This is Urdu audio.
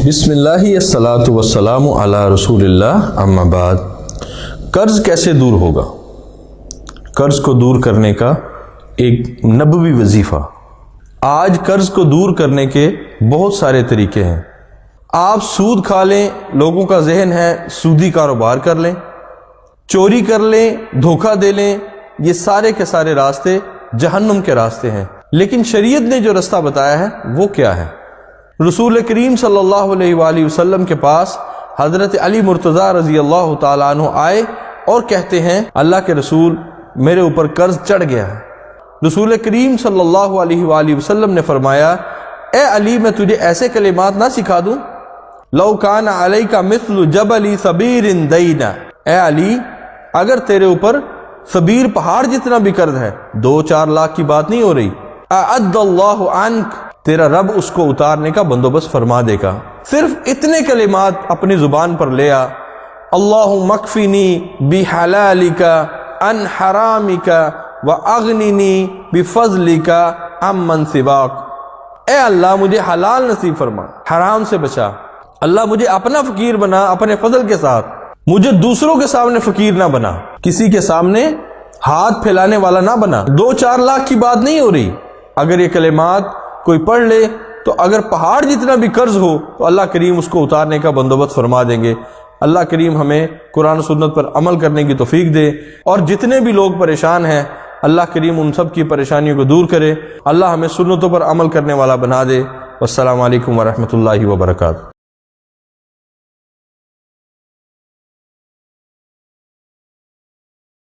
بسم اللہ الصلاۃ والسلام علی رسول اللہ اما بعد۔ قرض کیسے دور ہوگا؟ قرض کو دور کرنے کا ایک نبوی وظیفہ۔ آج قرض کو دور کرنے کے بہت سارے طریقے ہیں۔ آپ سود کھا لیں، لوگوں کا ذہن ہے سودی کاروبار کر لیں، چوری کر لیں، دھوکہ دے لیں، یہ سارے کے سارے راستے جہنم کے راستے ہیں۔ لیکن شریعت نے جو رستہ بتایا ہے وہ کیا ہے؟ رسول کریم صلی اللہ علیہ وآلہ وسلم کے پاس حضرت علی مرتضیٰ رضی اللہ تعالیٰ عنہ آئے اور کہتے ہیں اللہ کے رسول میرے اوپر قرض چڑھ گیا ہے۔ رسول کریم صلی اللہ علیہ وآلہ وسلم نے فرمایا اے علی میں تجھے ایسے کلمات نہ سکھا دوں؟ لو کان علیک مثل جبل صبیر دینا، اے علی اگر تیرے اوپر صبیر پہاڑ جتنا بھی قرض ہے، 2-4 لاکھ کی بات نہیں ہو رہی، اعد اللہ عنک، تیرا رب اس کو اتارنے کا بندوبست فرما دے گا۔ صرف اتنے کلمات اپنی زبان پر لیا، اللہم اکفنی بحلالک عن حرامک واغننی بفضلک عمن سواک، اے اللہ مجھے حلال نصیب فرما، حرام سے بچا، اللہ مجھے اپنا فقیر بنا اپنے فضل کے ساتھ، مجھے دوسروں کے سامنے فقیر نہ بنا، کسی کے سامنے ہاتھ پھیلانے والا نہ بنا۔ 2-4 لاکھ کی بات نہیں ہو رہی۔ اگر یہ کلمات کوئی پڑھ لے تو اگر پہاڑ جتنا بھی قرض ہو تو اللہ کریم اس کو اتارنے کا بندوبست فرما دیں گے۔ اللہ کریم ہمیں قرآن و سنت پر عمل کرنے کی توفیق دے، اور جتنے بھی لوگ پریشان ہیں اللہ کریم ان سب کی پریشانیوں کو دور کرے، اللہ ہمیں سنتوں پر عمل کرنے والا بنا دے۔ والسلام علیکم ورحمۃ اللہ وبرکاتہ۔